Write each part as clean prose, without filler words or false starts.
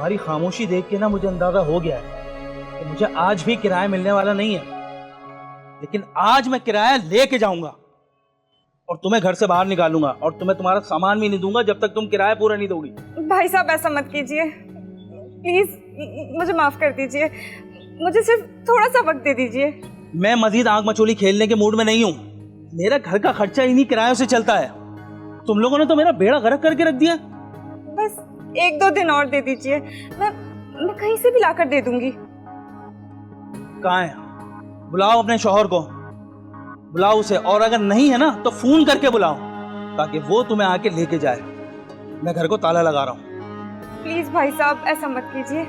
तुम्हारी खामोशी देख के ना मुझे अंदाजा हो गया है कि मुझे आज भी किराया मिलने वाला नहीं है, लेकिन आज मैं किराया लेके जाऊंगा और तुम्हें घर से बाहर निकालूंगा और तुम्हें तुम्हारा सामान भी नहीं दूंगा जब तक तुम किराया पूरा नहीं दोगी। भाई साहब ऐसा मत कीजिए प्लीज, मुझे माफ कर दीजिए, मुझे सिर्फ थोड़ा सा वक्त दे दीजिए। मैं मजीद आंख मचोली खेलने के मूड में नहीं हूँ। मेरा घर का खर्चा इन्हीं किरायों से चलता है। तुम लोगों ने तो मेरा बेड़ा गर्क करके रख दिया। बस 1-2 दिन और दे दीजिए, मैं कहीं से भी लाकर दे दूंगी। कहाँ है? बुलाओ अपने शौहर को, बुलाओ उसे, और अगर नहीं है ना तो फोन करके बुलाओ ताकि वो तुम्हें आके लेके जाए। मैं घर को ताला लगा रहा हूँ। प्लीज भाई साहब ऐसा मत कीजिए,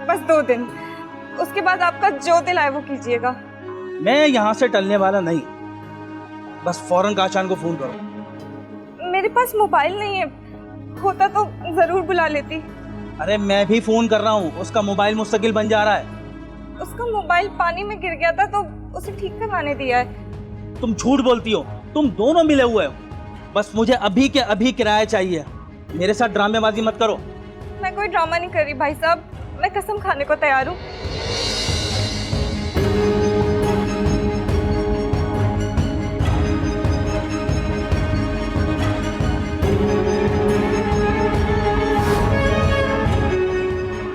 बस 2 दिन, उसके बाद आपका जो दिल आए वो कीजिएगा। मैं यहाँ से टलने वाला नहीं, बस फौरन काशान को फोन करो। मेरे पास मोबाइल नहीं है, होता तो जरूर बुला लेती। अरे मैं भी फोन कर रहा हूँ, उसका मोबाइल मुस्तकिल बन जा रहा है। उसका मोबाइल पानी में गिर गया था तो उसे ठीक करवाने दिया है। तुम झूठ बोलती हो, तुम दोनों मिले हुए हो। बस मुझे अभी के अभी किराया चाहिए, मेरे साथ ड्रामेबाजी मत करो। मैं कोई ड्रामा नहीं कर रही भाई साहब, मैं कसम खाने को तैयार हूँ।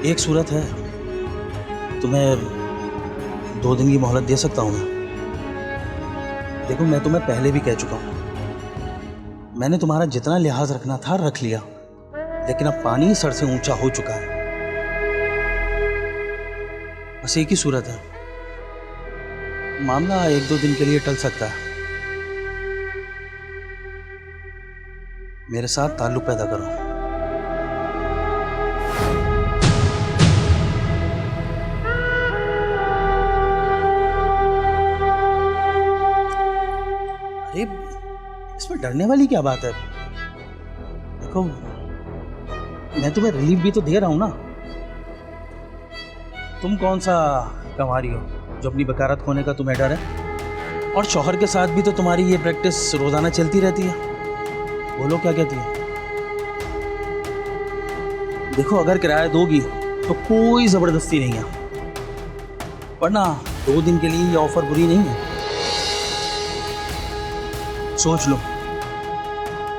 एक सूरत है, तुम्हें 2 दिन की मोहलत दे सकता हूँ मैं। देखो मैं तुम्हें पहले भी कह चुका हूँ, मैंने तुम्हारा जितना लिहाज रखना था रख लिया, लेकिन अब पानी सर से ऊंचा हो चुका है। बस एक ही सूरत है, मामला 1-2 दिन के लिए टल सकता है। मेरे साथ ताल्लुक पैदा करो। अरे इसमें डरने वाली क्या बात है? देखो मैं तुम्हें रिलीफ भी तो दे रहा हूं ना। तुम कौन सा कंवारी हो जो अपनी बकारत खोने का तुम्हें डर है? और शौहर के साथ भी तो तुम्हारी ये प्रैक्टिस रोजाना चलती रहती है। बोलो क्या कहती है? देखो अगर किराया दोगी तो कोई जबरदस्ती नहीं है, वरना 2 दिन के लिए ये ऑफर बुरी नहीं है। सोच लो,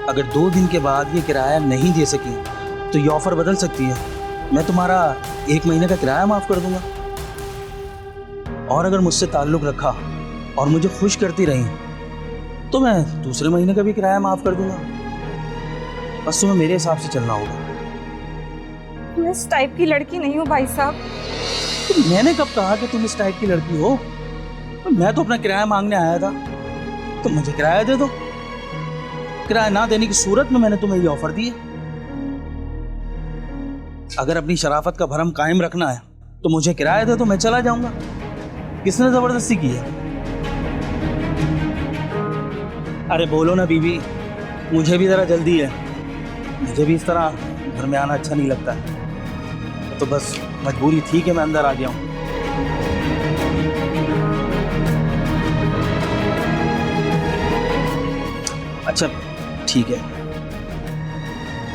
अगर 2 दिन के बाद ये किराया नहीं दे सकी तो ये ऑफर बदल सकती है। मैं तुम्हारा 1 महीने का किराया माफ कर दूंगा, और अगर मुझसे ताल्लुक रखा और मुझे खुश करती रही तो मैं दूसरे महीने का भी किराया माफ कर दूंगा। बस तुम्हें मेरे हिसाब से चलना होगा। मैं इस टाइप की लड़की नहीं हूँ भाई साहब। तो मैंने कब कहा कि तुम इस टाइप की लड़की हो? तो मैं तो अपना किराया मांगने आया था, तो मुझे किराया दे दो। किराया ना देने की सूरत में मैंने तुम्हें ये ऑफर दी है। अगर अपनी शराफत का भरम कायम रखना है तो मुझे किराया दे दो, मैं चला जाऊंगा। किसने जबरदस्ती की है? अरे बोलो ना बीवी, मुझे भी जरा जल्दी है। मुझे भी इस तरह घर में आना अच्छा नहीं लगता है, तो बस मजबूरी थी कि मैं अंदर आ गया हूँ। अच्छा ठीक है,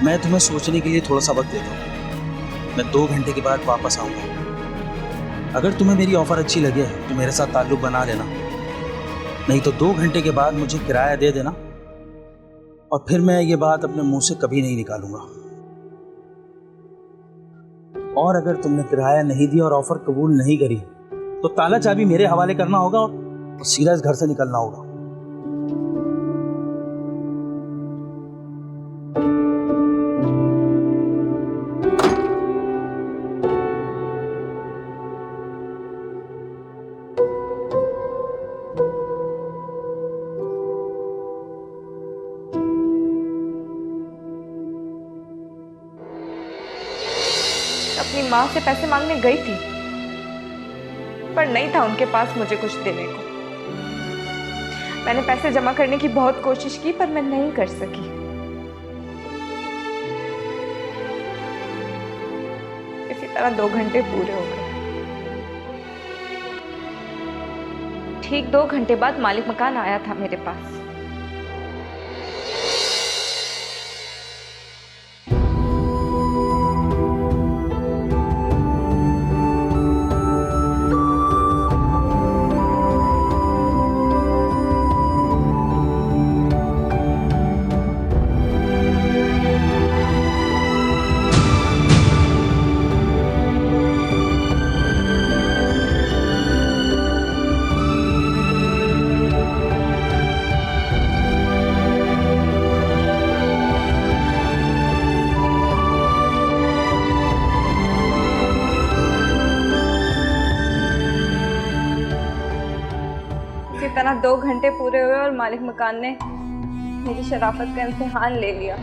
मैं तुम्हें सोचने के लिए थोड़ा सा वक्त देता हूँ। मैं 2 घंटे के बाद वापस आऊँगा। अगर तुम्हें मेरी ऑफ़र अच्छी लगे तो मेरे साथ ताल्लुक़ बना लेना, नहीं तो 2 घंटे के बाद मुझे किराया दे देना, और फिर मैं ये बात अपने मुंह से कभी नहीं निकालूंगा। और अगर तुमने किराया नहीं दिया और ऑफ़र कबूल नहीं करी तो ताला चाबी मेरे हवाले करना होगा और सीधा इस घर से निकलना होगा। अपनी माँ से पैसे मांगने गई थी, पर नहीं था उनके पास मुझे कुछ देने को। मैंने पैसे जमा करने की बहुत कोशिश की, पर मैं नहीं कर सकी। इसी तरह 2 घंटे पूरे हो गए। ठीक 2 घंटे बाद मालिक मकान आया था मेरे पास। ना 2 घंटे पूरे हुए और मालिक मकान ने मेरी शराफत का इम्तिहान ले लिया।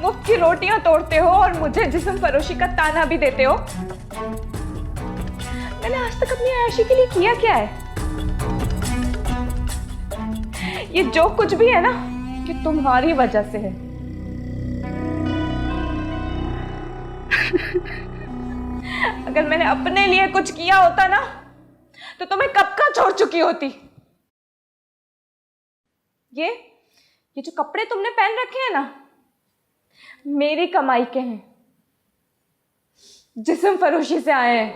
मुफ्त की रोटियां तोड़ते हो और मुझे जिस्म फरोशी का ताना भी देते हो। मैंने आज तक अपनी आयशी के लिए किया क्या है? ये जो कुछ भी है ना, ये तुम्हारी वजह से है। अगर मैंने अपने लिए कुछ किया होता ना, तो तुम्हें कब का छोड़ चुकी होती। ये जो कपड़े तुमने पहन रखे हैं ना, मेरी कमाई के हैं, जिस्म फरोशी से आए हैं।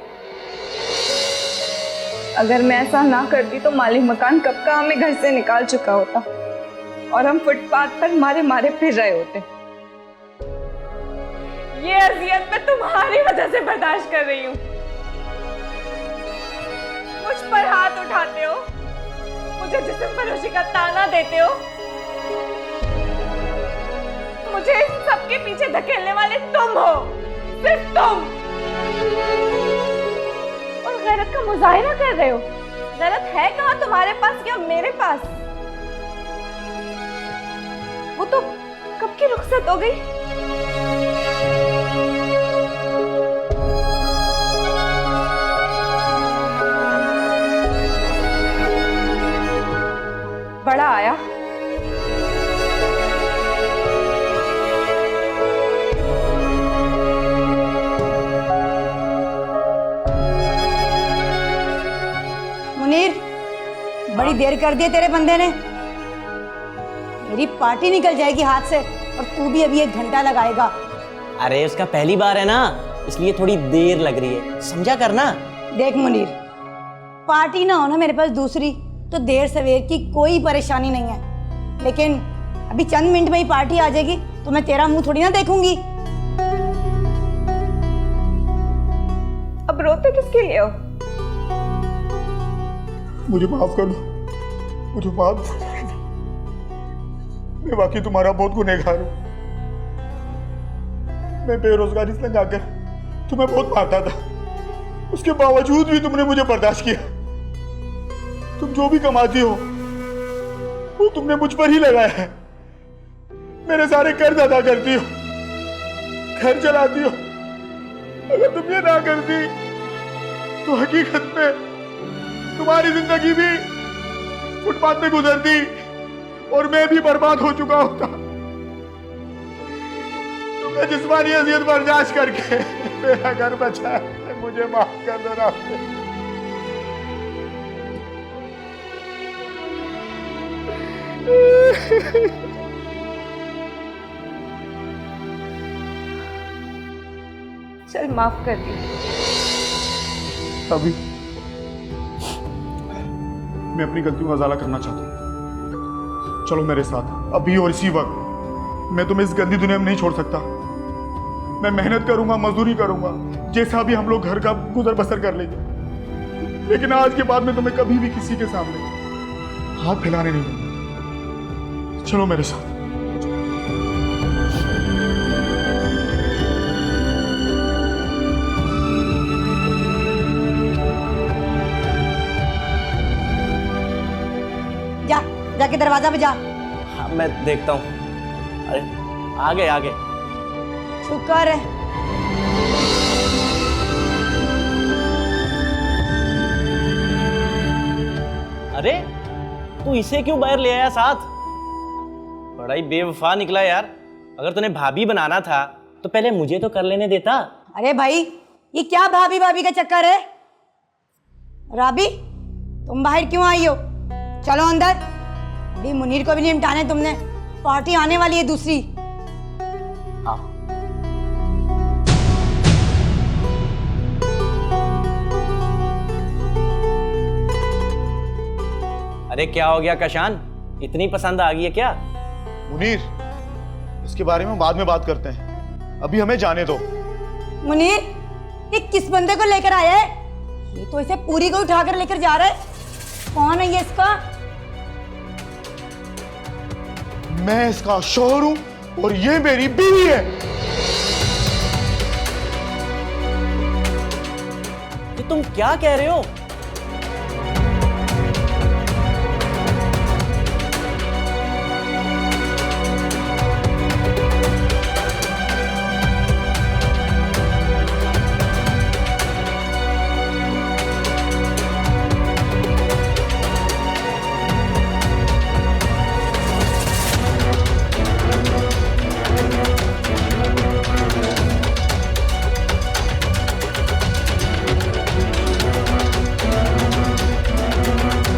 अगर मैं ऐसा ना करती तो मालिक मकान कब का हमें घर से निकाल चुका होता और हम फुटपाथ पर मारे मारे फिर रहे होते। ये अजियत मैं तुम्हारी वजह से बर्दाश्त कर रही हूं। मुझ पर हाथ उठाते हो, मुझे जिस्म फरोशी का ताना देते हो। मुझे इन सबके पीछे धकेलने वाले तुम हो, सिर्फ तुम। और गैरत का मुजाहिरा कर रहे हो। गैरत है कहां तुम्हारे पास या मेरे पास? वो तो कब की रुखसत हो गई। बड़ा आया, मुनीर, बड़ी देर कर दी तेरे बंदे ने। मेरी पार्टी निकल जाएगी हाथ से और तू भी अभी 1 घंटा लगाएगा। अरे उसका पहली बार है ना, इसलिए थोड़ी देर लग रही है, समझा करना। देख मुनीर, पार्टी ना हो ना मेरे पास दूसरी, तो देर सवेर की कोई परेशानी नहीं है, लेकिन अभी चंद मिनट में ही पार्टी आ जाएगी तो मैं तेरा मुंह थोड़ी ना देखूंगी। अब रोते किसके लिए हो? मुझे माफ कर दो, मुझे माफ कर दो। मैं वाकई तुम्हारा बहुत गुनहगार हूँ। मैं बेरोजगारी से लगाकर तुम्हें बहुत मारता था, उसके बावजूद भी तुमने मुझे बर्दाश्त किया। तुम जो भी कमाती हो वो तुमने मुझ पर ही लगाया है। मेरे सारे कर्ज अदा करती हो, घर चलाती हो। अगर तुम ये ना करती तो हकीकत में तुम्हारी जिंदगी भी फुटपाथ पे गुजरती और मैं भी बर्बाद हो चुका होता। तुमने जिस्मानी अजियत बर्दाश्त करके मेरा घर बचाया, मुझे माफ कर दो रास्ते। चल माफ कर दी। अभी मैं अपनी गलतियों का उजाला करना चाहता हूँ। चलो मेरे साथ अभी और इसी वक्त। मैं तुम्हें इस गंदी दुनिया में नहीं छोड़ सकता। मैं मेहनत करूंगा, मजदूरी करूंगा, जैसा भी हम लोग घर का गुजर बसर कर लेंगे, लेकिन आज के बाद मैं तुम्हें कभी भी किसी के सामने हाथ फैलाने नहीं दूंगा। चलो मेरे साथ। जा, जाके दरवाजा पे जा। हाँ मैं देखता हूँ। अरे आगे आगे। शुक्र है। अरे तू इसे क्यों बाहर ले आया साथ? बड़ा ही बेवफा निकला यार। अगर तूने भाभी बनाना था तो पहले मुझे तो कर लेने देता। अरे भाई, ये क्या भाभी भाभी का चक्कर है? राबी, तुम बाहर क्यों आई हो? चलो अंदर। अभी मुनीर को भी नहीं निपटाने तुमने। पार्टी आने वाली है दूसरी। हाँ। अरे क्या हो गया कशान, इतनी पसंद आ गई है क्या? मुनीर, इसके बारे में बाद में बात करते हैं, अभी हमें जाने दो। मुनीर, ये किस बंदे को लेकर आया है? ये तो इसे पूरी को उठाकर लेकर जा रहा है। कौन है ये इसका? मैं इसका शौहर हूं और ये मेरी बीवी है। ये तुम क्या कह रहे हो?